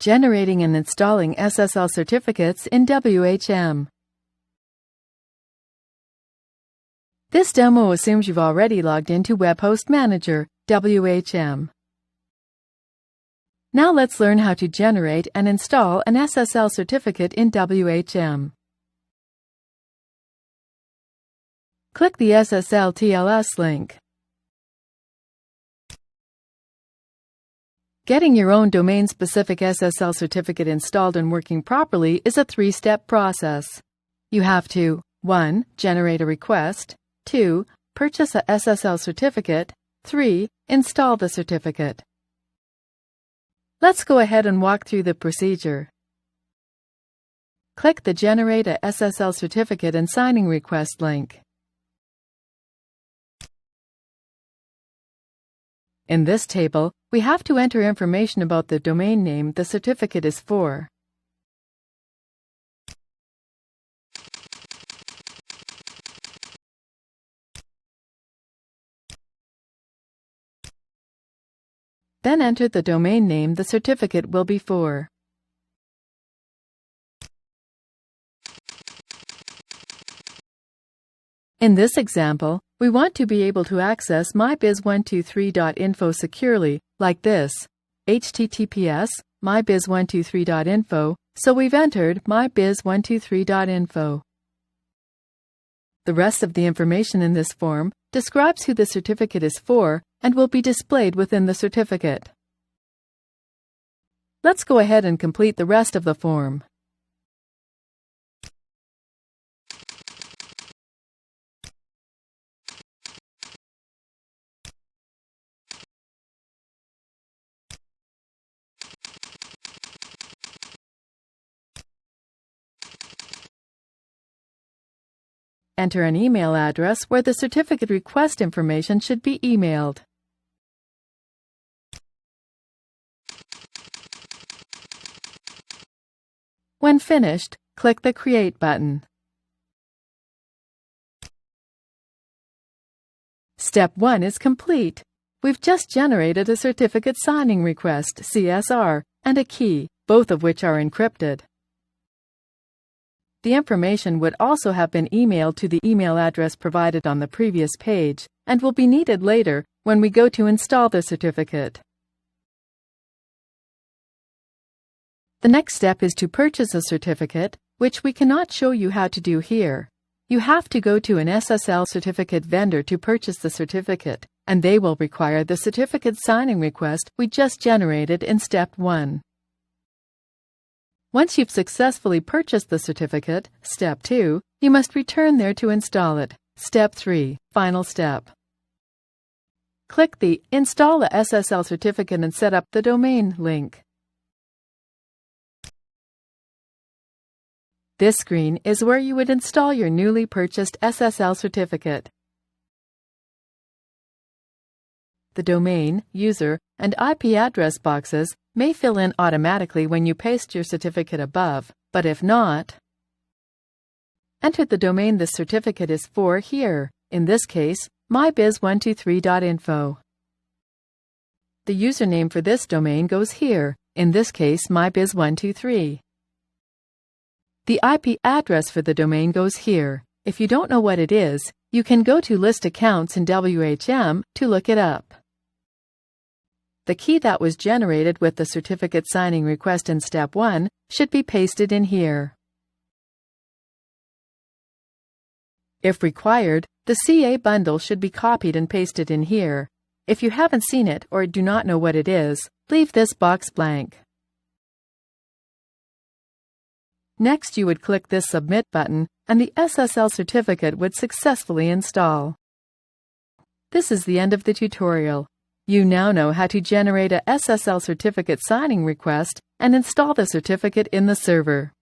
Generating and installing SSL certificates in WHM. This demo assumes you've already logged into Web Host Manager, WHM. Now let's learn how to generate and install an SSL certificate in WHM. Click the SSL TLS link. Getting your own domain-specific SSL certificate installed and working properly is a three-step process. You have to 1. Generate a request, 2. Purchase a SSL certificate, 3. Install the certificate. Let's go ahead and walk through the procedure. Click the Generate a SSL Certificate and Signing Request link. In this table, we have to enter information about the domain name the certificate is for. Then enter the domain name the certificate will be for. In this example, we want to be able to access mybiz123.info securely, like this, https mybiz123.info, so we've entered mybiz123.info. The rest of the information in this form describes who the certificate is for and will be displayed within the certificate. Let's go ahead and complete the rest of the form. Enter an email address where the certificate request information should be emailed. When finished, click the Create button. Step 1 is complete. We've just generated a certificate signing request, CSR, and a key, both of which are encrypted. The information would also have been emailed to the email address provided on the previous page and will be needed later when we go to install the certificate. The next step is to purchase a certificate, which we cannot show you how to do here. You have to go to an SSL certificate vendor to purchase the certificate, and they will require the certificate signing request we just generated in Step 1. Once you've successfully purchased the certificate, Step 2, you must return there to install it. Step 3, final step. Click the Install the SSL certificate and set up the domain link. This screen is where you would install your newly purchased SSL certificate. The domain, user, and IP address boxes may fill in automatically when you paste your certificate above, but if not, enter the domain the certificate is for here, in this case, mybiz123.info. The username for this domain goes here, in this case, mybiz123. The IP address for the domain goes here. If you don't know what it is, you can go to List Accounts in WHM to look it up. The key that was generated with the certificate signing request in Step 1 should be pasted in here. If required, the CA bundle should be copied and pasted in here. If you haven't seen it or do not know what it is, leave this box blank. Next, you would click this Submit button and the SSL certificate would successfully install. This is the end of the tutorial. You now know how to generate a SSL certificate signing request and install the certificate in the server.